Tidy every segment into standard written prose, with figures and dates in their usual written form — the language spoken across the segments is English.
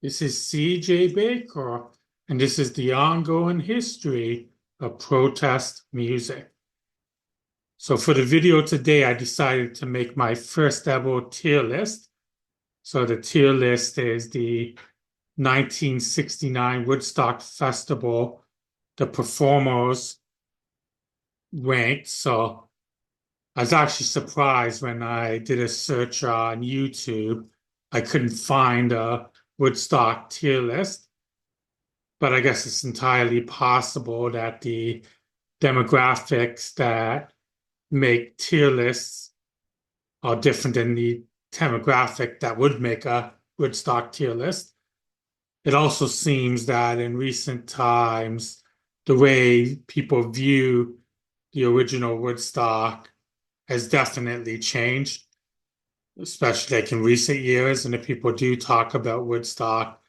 This is CJ Baker, and this is the ongoing history of protest music. So for the video today, I decided to make my first ever tier list. So the tier list is the 1969 Woodstock Festival, the performers ranked. So I was actually surprised when I did a search on YouTube. I couldn't find a Woodstock tier list. But I guess it's entirely possible that the demographics that make tier lists are different than the demographic that would make a Woodstock tier list. It also seems that in recent times, the way people view the original Woodstock has definitely changed, especially like in recent years. And if people do talk about Woodstock,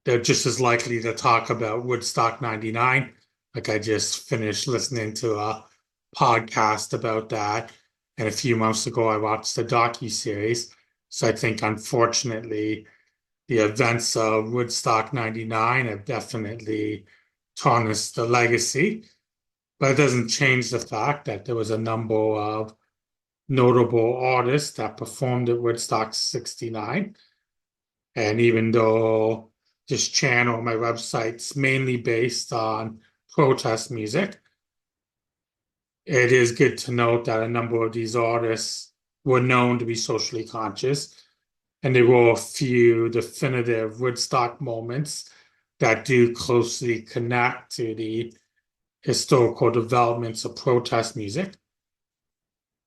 they're just as likely to talk about Woodstock 99. Like I just finished listening to a podcast about that. And a few months ago, I watched the docu-series. So I think, unfortunately, the events of Woodstock 99 have definitely tarnished the legacy. But it doesn't change the fact that there was a number of notable artists that performed at Woodstock 69. And even though this channel, my website's mainly based on protest music, it is good to note that a number of these artists were known to be socially conscious, and there were a few definitive Woodstock moments that do closely connect to the historical developments of protest music.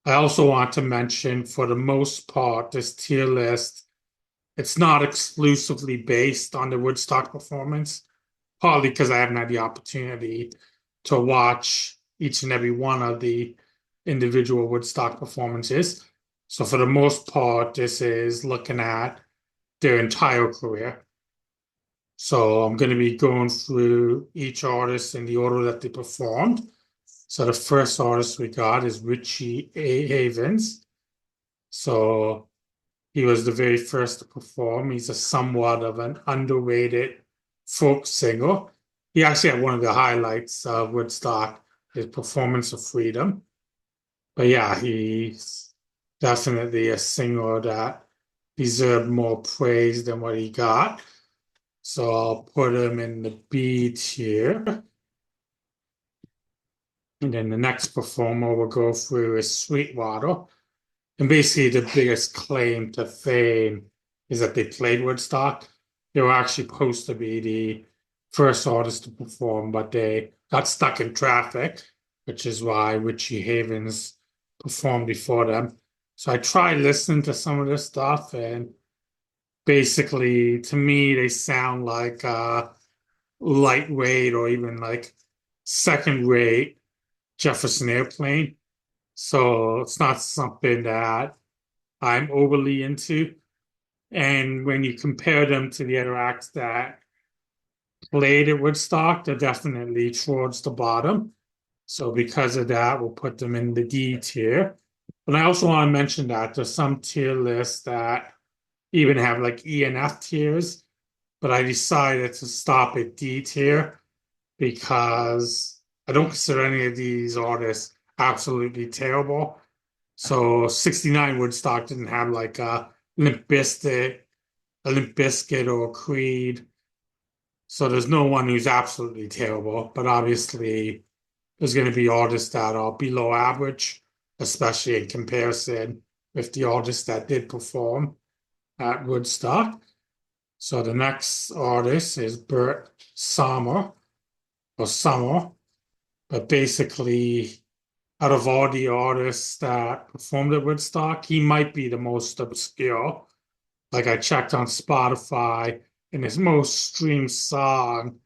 I also want to mention, for the most part, this tier list, it's not exclusively based on the Woodstock performance, partly because I haven't had the opportunity to watch each and every one of the individual Woodstock performances. So for the most part, this is looking at their entire career. So I'm going to be going through each artist in the order that they performed. So the first artist we got is Richie A. Havens. So he was the very first to perform. He's a somewhat of an underrated folk singer. He actually had one of the highlights of Woodstock, his performance of Freedom. But yeah, he's definitely a singer that deserved more praise than what he got. So I'll put him in the B tier. And then the next performer we'll go through is Sweetwater. And basically, the biggest claim to fame is that they played Woodstock. They were actually supposed to be the first artist to perform, but they got stuck in traffic, which is why Richie Havens performed before them. So I tried listening to some of this stuff, and basically, to me, they sound like lightweight or even like second rate Jefferson Airplane. So it's not something that I'm overly into. And when you compare them to the other acts that played at Woodstock, they're definitely towards the bottom. So because of that, we'll put them in the D tier. But I also want to mention that there's some tier lists that even have like E and F tiers, but I decided to stop at D tier because I don't consider any of these artists absolutely terrible. So 69 Woodstock didn't have like a Limp Bizkit or Creed. So there's no one who's absolutely terrible, but obviously there's going to be artists that are below average, especially in comparison with the artists that did perform at Woodstock. So the next artist is Bert Sommer or Summer, but basically out of all the artists that performed at Woodstock, he might be the most obscure. Like I checked on Spotify, and his most streamed song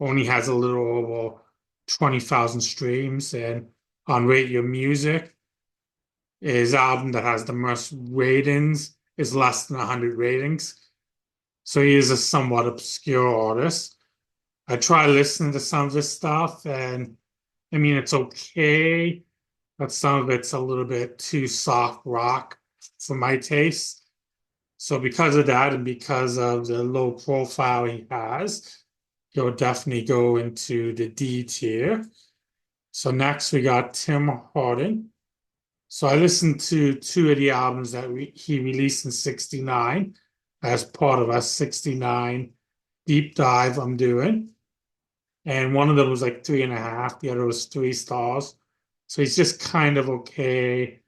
only has a little over 20,000 streams. And on Rate Your Music, his album that has the most ratings is less than 100 ratings. So he is a somewhat obscure artist. I try listening to some of his stuff, and I mean, it's okay, but some of it's a little bit too soft rock for my taste. So because of that and because of the low profile he has, he'll definitely go into the D tier. So next we got Tim Harden. So I listened to two of the albums that he released in 69 as part of a 69 deep dive I'm doing. And one of them was like 3.5, the other was 3 stars. So he's just kind of okay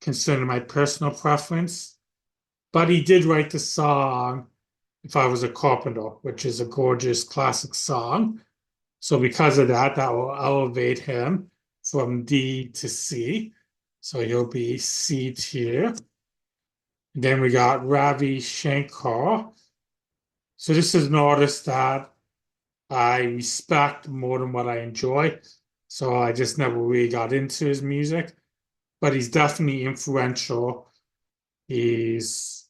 concerning my personal preference. But he did write the song If I Was a Carpenter, which is a gorgeous classic song. So because of that, that will elevate him from D to C. So he'll be C tier. Then we got Ravi Shankar. So this is an artist that I respect more than what I enjoy. So I just never really got into his music, but he's definitely influential. He's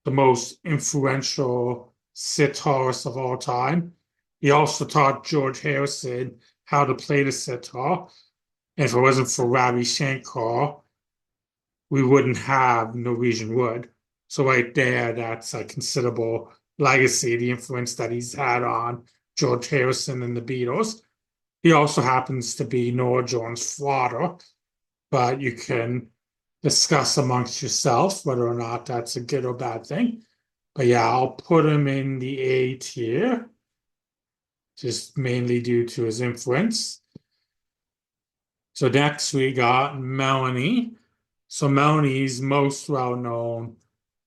the most influential sitarist of all time. He also taught George Harrison how to play the sitar. And if it wasn't for Ravi Shankar, we wouldn't have Norwegian Wood. So right there, that's a considerable legacy, the influence that he's had on George Harrison and the Beatles. He also happens to be Nora Jones' father, but you can discuss amongst yourself whether or not that's a good or bad thing. But yeah, I'll put him in the A tier, just mainly due to his influence. So next we got Melanie. So Melanie's most well known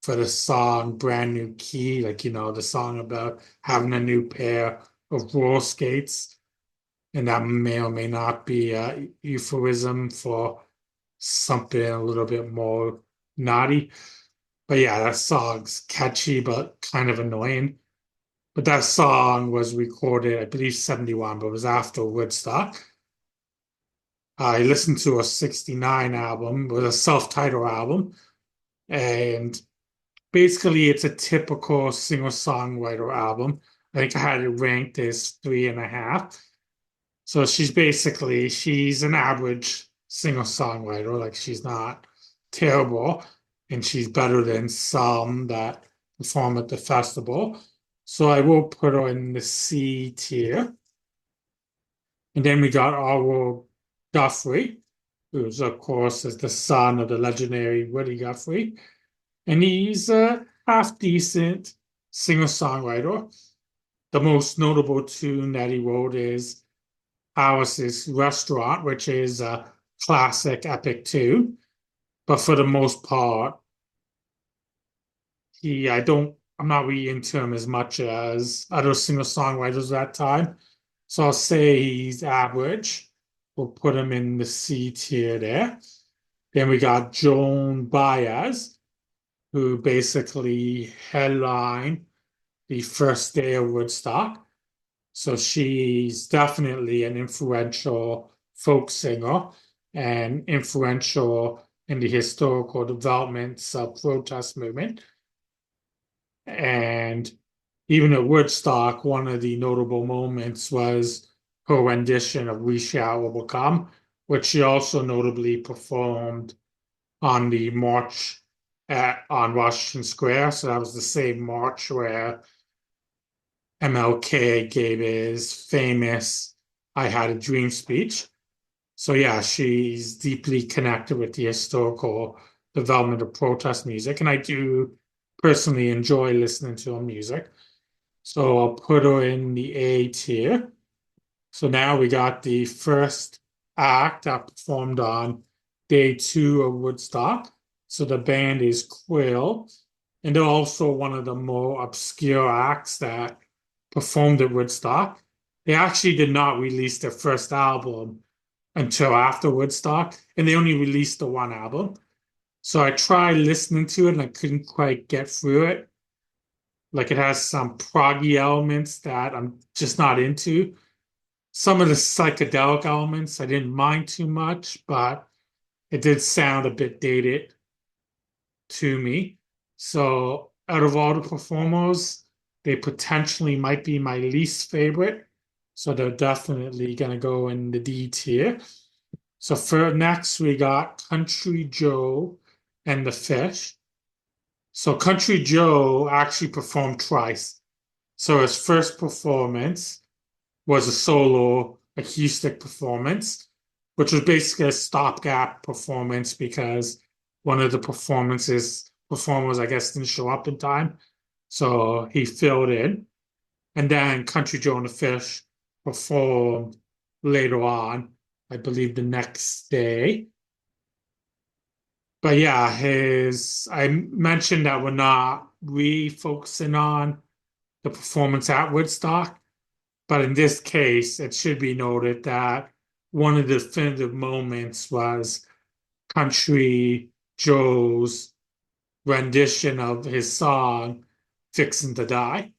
for the song Brand New Key, like, the song about having a new pair of roller skates. And that may or may not be a euphemism for something a little bit more naughty. But yeah, that song's catchy but kind of annoying. But that song was recorded, I believe, 71, but it was after Woodstock. I listened to a 69 album, it was a self-titled album, and basically it's a typical singer-songwriter album. I think I had it ranked as 3.5. So she's an average singer-songwriter, like she's not terrible, and she's better than some that perform at the festival. So I will put her in the C tier. And then we got Oral Guthrie, who's of course is the son of the legendary Woody Guthrie. And he's a half decent singer-songwriter. The most notable tune that he wrote is Alice's Restaurant, which is a classic epic tune. But for the most part, I'm not really into him as much as other singer-songwriters that time. So I'll say he's average. We'll put him in the C tier there. Then we got Joan Baez, who basically headlined the first day of Woodstock. So she's definitely an influential folk singer and influential in the historical developments of protest movement. And even at Woodstock, one of the notable moments was her rendition of We Shall Overcome, which she also notably performed on the march on Washington Square. So that was the same march where MLK gave his famous I Had a Dream speech. So yeah, she's deeply connected with the historical development of protest music, and I do personally enjoy listening to her music. So I'll put her in the A tier. So now we got the first act that performed on day 2 of Woodstock. So the band is Quill, and they're also one of the more obscure acts that performed at Woodstock. They actually did not release their first album until after Woodstock, and they only released the one album. So I tried listening to it and I couldn't quite get through it. Like it has some proggy elements that I'm just not into. Some of the psychedelic elements I didn't mind too much, but it did sound a bit dated to me. So out of all the performers, they potentially might be my least favorite. So they're definitely gonna go in the D tier. So for next we got Country Joe and the Fish. So Country Joe actually performed twice. So his first performance was a solo acoustic performance, which was basically a stopgap performance because one of the performers, I guess, didn't show up in time. So he filled in. And then Country Joe and the Fish performed later on, I believe the next day. But yeah, I mentioned that we're not focusing on the performance at Woodstock. But in this case, it should be noted that one of the definitive moments was Country Joe's rendition of his song, Fixin' to Die.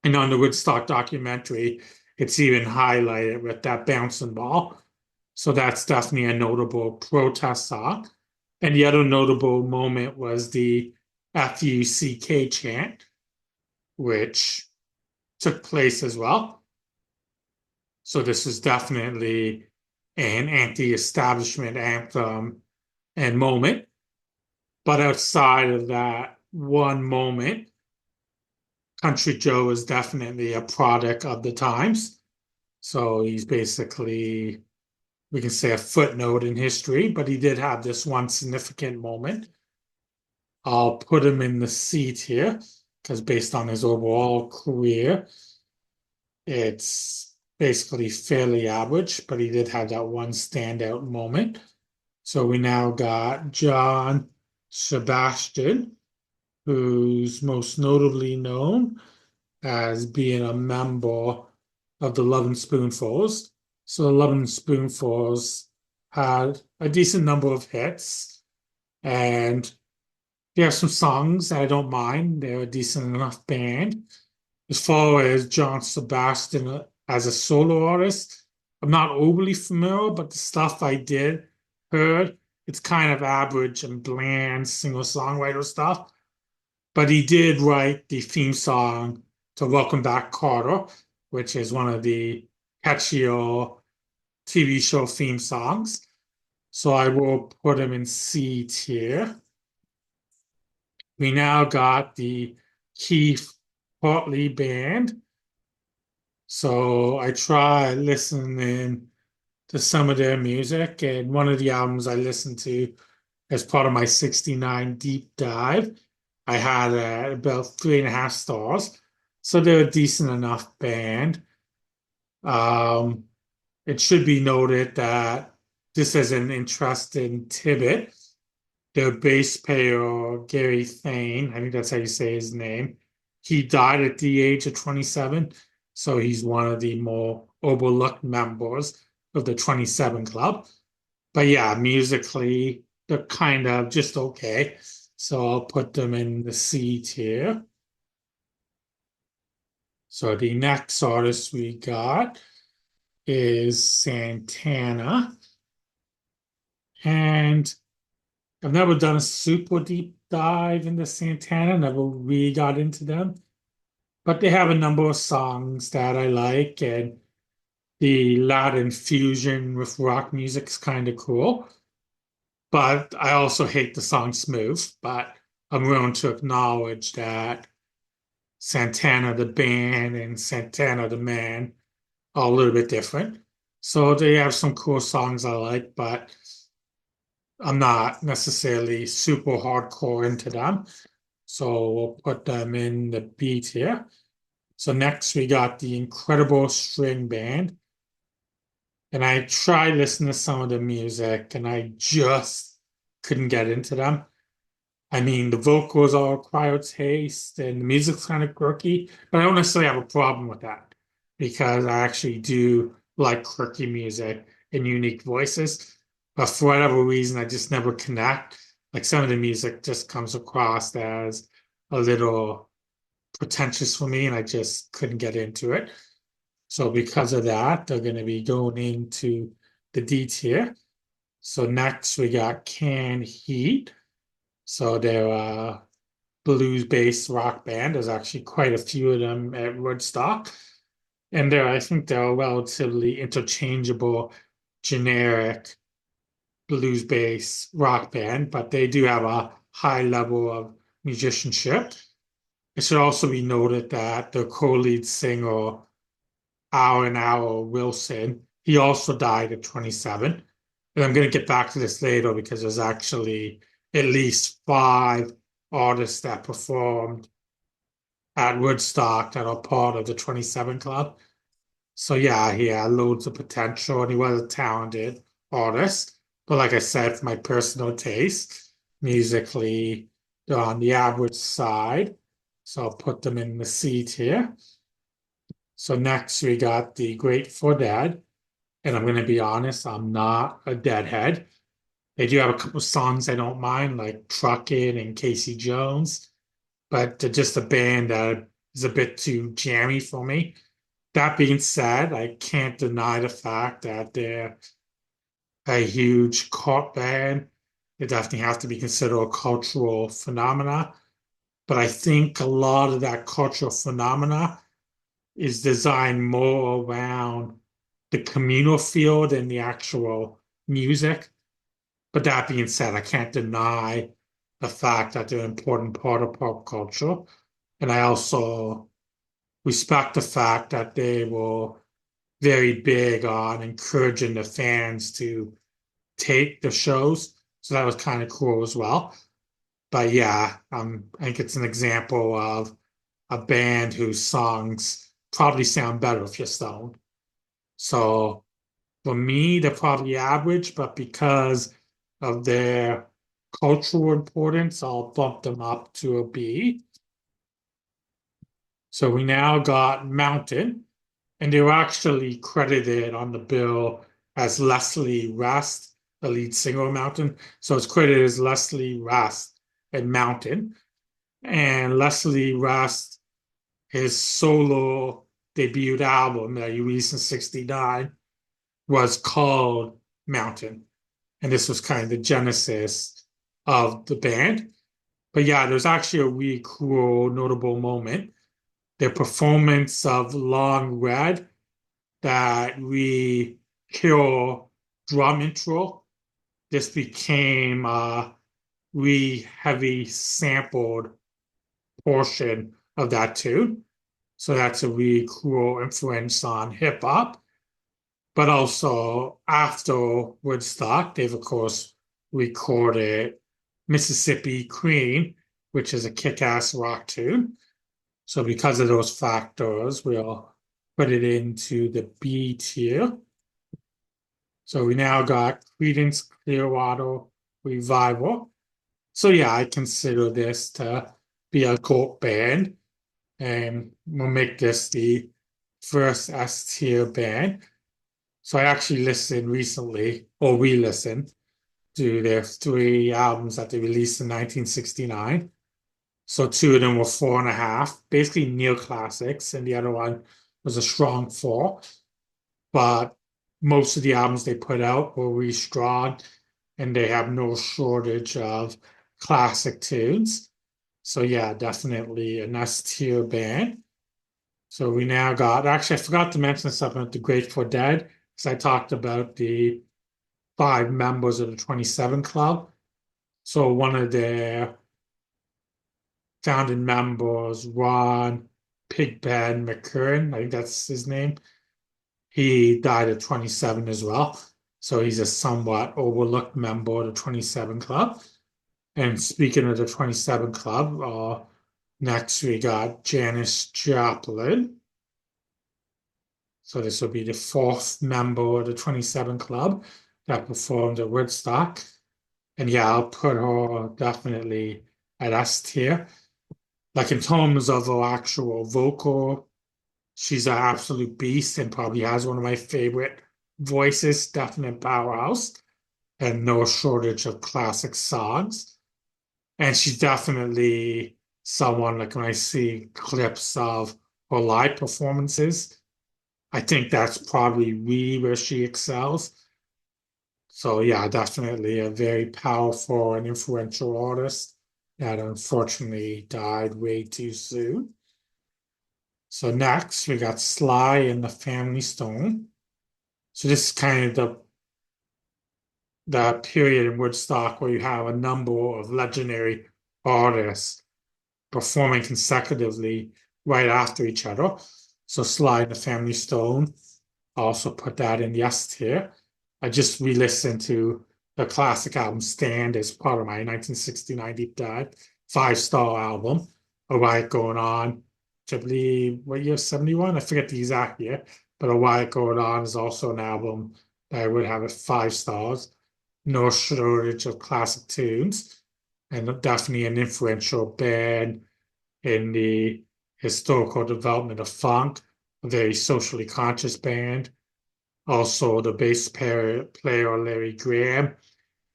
And on the Woodstock documentary, it's even highlighted with that bouncing ball. So that's definitely a notable protest song. And the other notable moment was the FUCK chant, which took place as well. So this is definitely an anti-establishment anthem and moment. But outside of that one moment, Country Joe is definitely a product of the times. So he's basically, we can say, a footnote in history, but he did have this one significant moment. I'll put him in the seat here because based on his overall career, it's basically fairly average, but he did have that one standout moment. So we now got John Sebastian, who's most notably known as being a member of the Lovin' Spoonfuls. So the Lovin' Spoonfuls had a decent number of hits, and there are some songs I don't mind. They're a decent enough band. As far as John Sebastian as a solo artist, I'm not overly familiar, but the stuff I did heard, it's kind of average and bland singer-songwriter stuff. But he did write the theme song to Welcome Back, Carter, which is one of the catchier TV show theme songs. So I will put him in C tier. We now got the Keith Hartley Band. So I try listening to some of their music, and one of the albums I listened to as part of my 69 deep dive, I had about 3.5 stars. So they're a decent enough band. Um, it should be noted that just as an interesting tidbit, their bass player, Gary Thane, I think that's how you say his name, he died at the age of 27. So he's one of the more overlooked members of the 27 Club. But yeah, musically, they're kind of just okay. So I'll put them in the C tier. So the next artist we got is Santana. And I've never done a super deep dive into Santana, never really got into them. But they have a number of songs that I like, and the Latin fusion with rock music is kind of cool. But I also hate the song Smooth, but I'm willing to acknowledge that Santana the band and Santana the man are a little bit different. So they have some cool songs I like, but I'm not necessarily super hardcore into them. So we'll put them in the B tier. So next we got the Incredible String Band. And I tried listening to some of the music and I just couldn't get into them. I mean, the vocals are acquired taste and the music's kind of quirky, but I don't necessarily have a problem with that because I actually do like quirky music and unique voices. But for whatever reason, I just never connect. Like some of the music just comes across as a little pretentious for me, and I just couldn't get into it. So because of that, they're going to be going into the D tier. So next we got Can Heat. So they're a blues-based rock band. There's actually quite a few of them at Woodstock. And I think they're a relatively interchangeable, generic blues-based rock band, but they do have a high level of musicianship. It should also be noted that the co-lead singer, Alan Hour Wilson, he also died at 27. And I'm going to get back to this later because there's actually at least five artists that performed at Woodstock that are part of the 27 Club. So yeah, he had loads of potential and he was a talented artist. But like I said, for my personal taste, musically, they're on the average side. So I'll put them in the C tier. So next we got the Grateful Dead. And I'm going to be honest, I'm not a Deadhead. They do have a couple songs I don't mind, like Truckin' and Casey Jones, but they're just a band that is a bit too jammy for me. That being said, I can't deny the fact that they're a huge cult band. They definitely have to be considered a cultural phenomena. But I think a lot of that cultural phenomena is designed more around the communal feel than the actual music. But that being said, I can't deny the fact that they're an important part of pop culture. And I also respect the fact that they were very big on encouraging the fans to take the shows. So that was kind of cool as well. But yeah, I think it's an example of a band whose songs probably sound better if you're stoned. So for me, they're probably average, but because of their cultural importance, I'll bump them up to a B. So we now got Mountain, and they were actually credited on the bill as Leslie Rest, the lead singer of Mountain. So it's credited as Leslie Rest and Mountain. And Leslie Rest, his solo debut album that he released in 69 was called Mountain. And this was kind of the genesis of the band. But yeah, there's actually a really cool, notable moment. Their performance of Long Red, that we kill drum intro. This became a really heavy sampled portion of that tune. So that's a really cool influence on hip hop. But also after Woodstock, they've of course recorded Mississippi Queen, which is a kick-ass rock tune. So because of those factors, we'll put it into the B tier. So we now got Creedence Clearwater Revival. So yeah, I consider this to be a cult band, and we'll make this the first S tier band. So I actually listened recently, or re-listened, to their three albums that they released in 1969. So two of them were four and a half, basically neoclassics, and the other one was a strong four. But most of the albums they put out were really strong, and they have no shortage of classic tunes. So yeah, definitely an S tier band. So we now got, actually, I forgot to mention something about the Grateful Dead, because I talked about the five members of the 27 Club. So one of their founding members, Ron Pigpen McCurran, I think that's his name. He died at 27 as well. So he's a somewhat overlooked member of the 27 Club. And speaking of the 27 Club, next we got Janis Joplin. So this will be the fourth member of the 27 Club that performed at Woodstock. And yeah, I'll put her definitely at S tier. Like in terms of her actual vocal, she's an absolute beast and probably has one of my favorite voices, definite powerhouse, and no shortage of classic songs. And she's definitely someone like when I see clips of her live performances, I think that's probably really where she excels. So yeah, definitely a very powerful and influential artist that unfortunately died way too soon. So next we got Sly and the Family Stone. So this is kind of the period in Woodstock where you have a number of legendary artists performing consecutively right after each other. So Sly and the Family Stone, I also put that in the S tier. I just re-listened to the classic album Stand as part of my 1969 deep dive, five-star album, A Riot Going On, which I believe, what year, 71? I forget the exact year, but A Riot Going On is also an album that I would have at 5 stars. No shortage of classic tunes, and definitely an influential band in the historical development of funk, a very socially conscious band. Also, the player Larry Graham,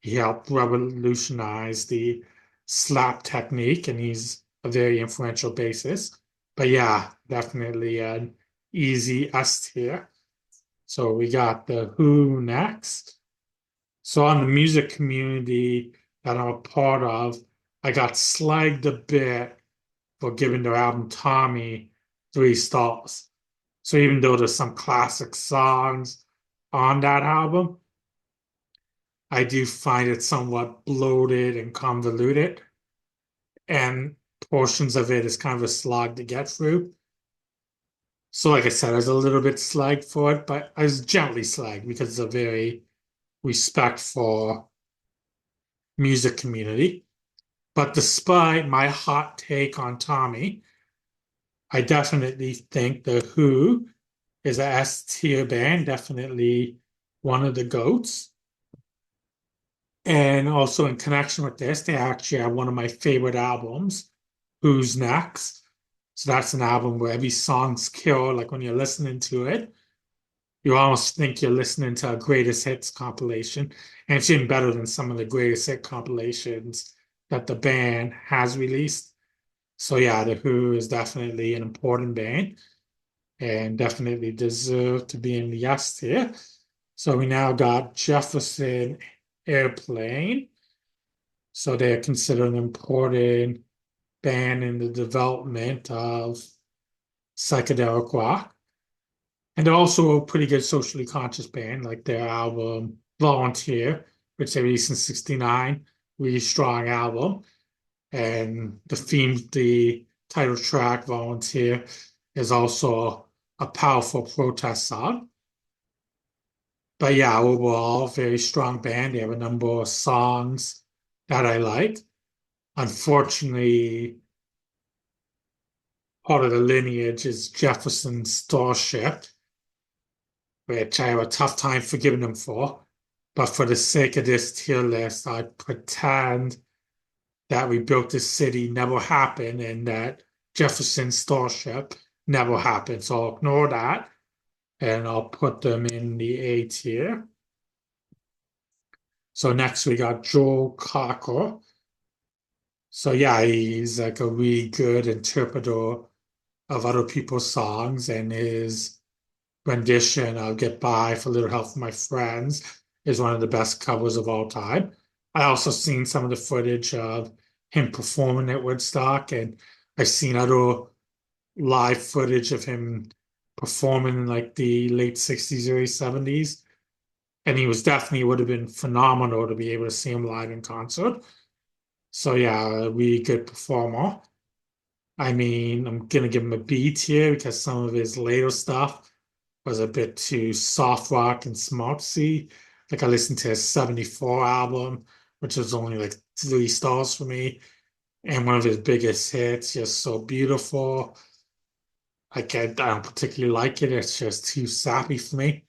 he helped revolutionize the slap technique, and he's a very influential bassist. But yeah, definitely an easy S tier. So we got the Who next. So on the music community that I'm a part of, I got slagged a bit for giving their album Tommy 3 stars. So even though there's some classic songs on that album, I do find it somewhat bloated and convoluted, and portions of it is kind of a slog to get through. So, like I said, I was a little bit slagged for it, but I was gently slagged because it's a very respectful music community. But despite my hot take on Tommy, I definitely think The Who is a S tier band, definitely one of the GOATs. And also in connection with this, they actually have one of my favorite albums, Who's Next. So that's an album where every song's killer. Like when you're listening to it, you almost think you're listening to a greatest hits compilation. And it's even better than some of the greatest hit compilations that the band has released. So yeah, The Who is definitely an important band and definitely deserve to be in the yes tier. So we now got Jefferson Airplane. So they're considered an important band in the development of psychedelic rock. And they're also a pretty good socially conscious band, like their album Volunteer, which they released in 69, really strong album. And the title track, Volunteer, is also a powerful protest song. But yeah, overall, very strong band. They have a number of songs that I like. Unfortunately, part of the lineage is Jefferson's Starship, which I have a tough time forgiving them for. But for the sake of this tier list, I pretend that we built this city never happened and that Jefferson's Starship never happened. So I'll ignore that and I'll put them in the A tier. So next we got Joel Cocker. So yeah, he's like a really good interpreter of other people's songs, and his rendition of Get By for a Little Help from My Friends is one of the best covers of all time. I also seen some of the footage of him performing at Woodstock, and I've seen other live footage of him performing in like the late 60s, early 70s. And he was definitely would have been phenomenal to be able to see him live in concert. So yeah, a really good performer. I mean, I'm gonna give him a B tier because some of his later stuff was a bit too soft rock and smartsy. Like I listened to his 74 album, which was only like 3 stars for me. And one of his biggest hits, just so beautiful. I don't particularly like it. It's just too sappy for me.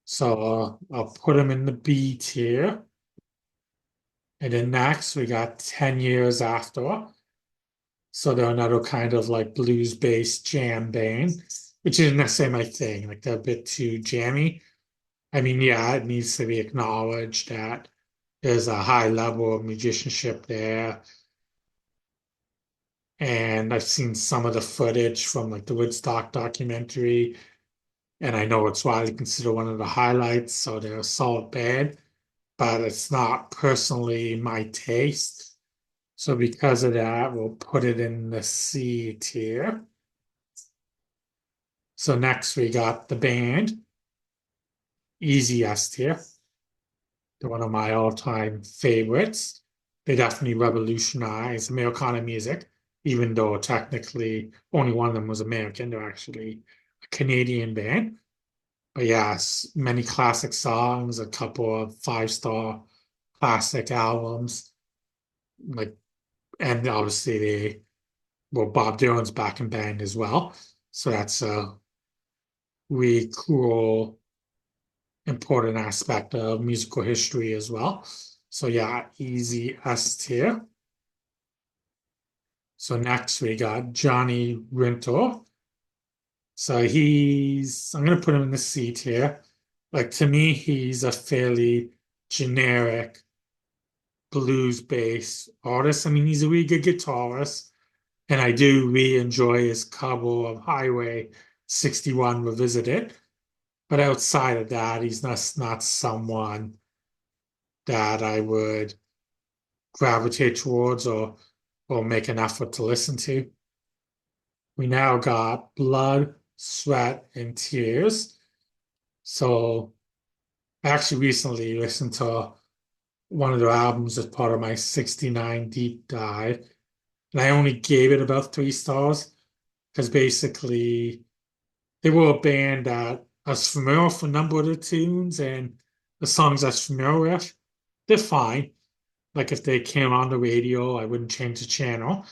So I'll put him in the B tier. And then next we got 10 years after. So they're another kind of like blues-based jam band, which isn't necessarily my thing. Like they're a bit too jammy. I mean, yeah, it needs to be acknowledged that there's a high level of musicianship there. And I've seen some of the footage from like the Woodstock documentary, and I know it's widely considered one of the highlights. So they're a solid band, but it's not personally my taste. So because of that, we'll put it in the C tier. So next we got the band, Easy S tier. They're one of my all-time favorites. They definitely revolutionized Americana music. even though technically only one of them was American. They're actually a Canadian band. But yes, many classic songs, a couple of five-star classic albums, like, and obviously well, Bob Dylan's back in band as well. So that's a really cool, important aspect of musical history as well. So yeah, easy S tier. So next we got Johnny Rinto. So I'm gonna put him in the C tier. Like to me, he's a fairly generic blues-based artist. I mean, he's a really good guitarist, and I do really enjoy his cover of Highway 61 Revisited. But outside of that, he's not someone that I would gravitate towards or make an effort to listen to. We now got Blood, Sweat, and Tears. So I actually recently listened to one of their albums as part of my 69 deep dive, and I only gave it about 3 stars because basically they were a band that I was familiar with a number of the tunes and the songs I was familiar with. They're fine. Like if they came on the radio, I wouldn't change the channel,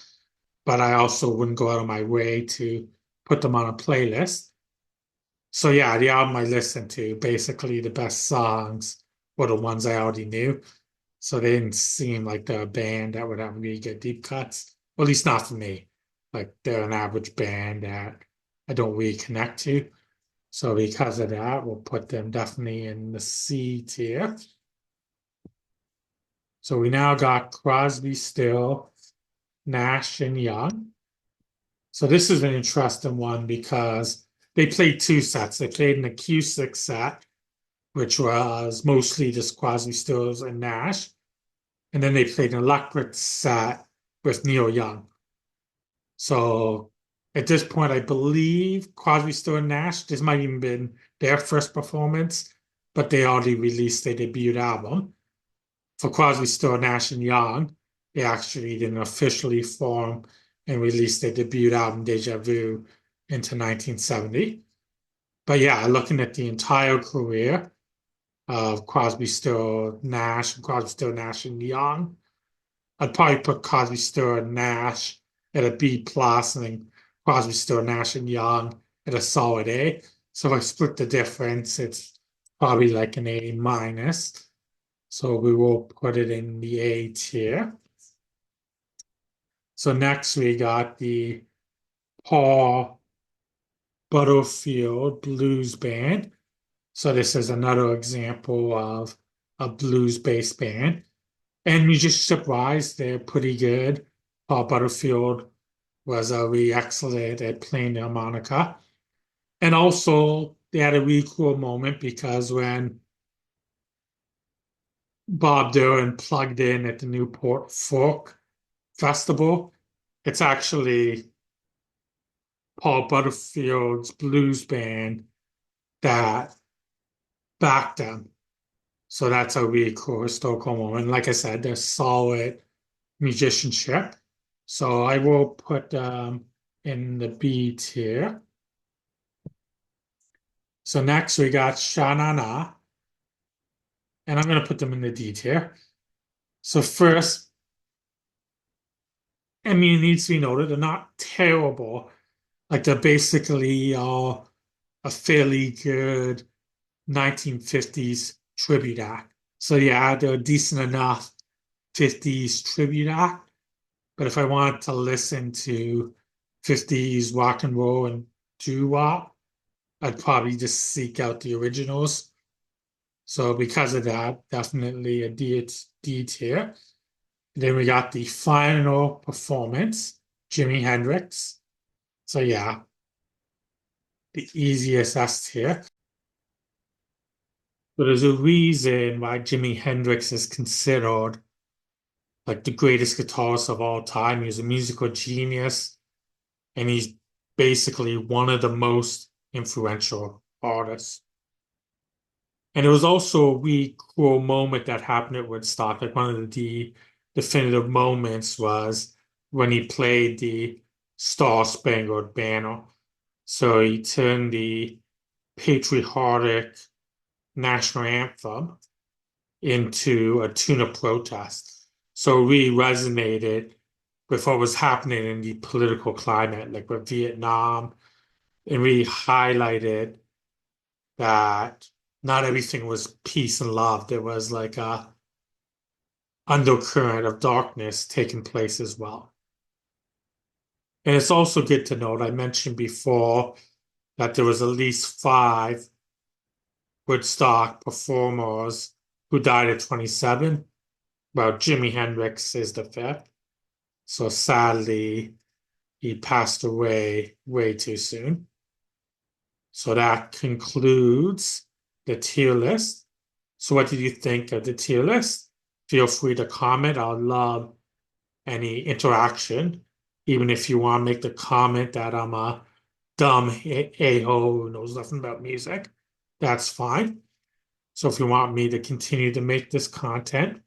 but I also wouldn't go out of my way to put them on a playlist. So yeah, the album I listened to, basically the best songs were the ones I already knew. So they didn't seem like they're a band that would have really good deep cuts. Well, at least not for me. Like they're an average band that I don't really connect to. So because of that, we'll put them definitely in the C tier. So we now got Crosby, Still, Nash, and Young. So this is an interesting one because they played 2 sets. They played an acoustic set, which was mostly just Crosby, Stills, and Nash. And then they played an electric set with Neil Young. So at this point, I believe Crosby, Still, and Nash, this might even been their first performance, but they already released their debut album. For Crosby, Still, Nash, and Young, they actually didn't officially form and release their debut album, Deja Vu, into 1970. But yeah, looking at the entire career of Crosby, Still, Nash, Crosby, Still, Nash, and Young, I'd probably put Crosby, Still, and Nash at a B plus, and then Crosby, Still, Nash, and Young at a solid A. So if I split the difference, it's probably like an A minus. So we will put it in the A tier. So next we got the Paul Butterfield Blues Band. So this is another example of a blues-based band. And you're just surprised they're pretty good. Paul Butterfield was really excellent at playing the harmonica. And also, they had a really cool moment because when Bob Dylan plugged in at the Newport Folk Festival, it's actually Paul Butterfield's blues band that backed them. So that's a really cool historical moment. Like I said, they're solid musicianship. So I will put in the B tier. So next we got Sha-Na-Na, and I'm going to put them in the D tier. So first, I mean, it needs to be noted, they're not terrible. Like they're basically a fairly good 1950s tribute act. So yeah, they're decent enough 50s tribute act. But if I wanted to listen to 50s rock and roll and doo-wop, I'd probably just seek out the originals. So because of that, definitely a D tier. Then we got the final performance, Jimi Hendrix. So yeah, the easiest S tier. But there's a reason why Jimi Hendrix is considered like the greatest guitarist of all time. He's a musical genius, and he's basically one of the most influential artists. And it was also a really cool moment that happened at Woodstock. Like one of the definitive moments was when he played the Star Spangled Banner. So he turned the patriotic national anthem into a tune of protest. So it really resonated with what was happening in the political climate, like with Vietnam, and really highlighted that not everything was peace and love. There was like a undercurrent of darkness taking place as well. And it's also good to note, I mentioned before that there was at least five Woodstock performers who died at 27. Well, Jimi Hendrix is the fifth. So sadly, he passed away way too soon. So that concludes the tier list. So what did you think of the tier list? Feel free to comment. I'd love any interaction, even if you want to make the comment that I'm a dumb a-hole who knows nothing about music. That's fine. So if you want me to continue to make this content,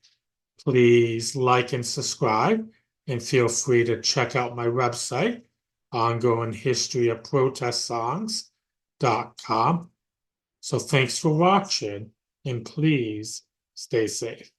please like and subscribe, and feel free to check out my website, ongoinghistoryofprotestsongs.com. So thanks for watching, and please stay safe.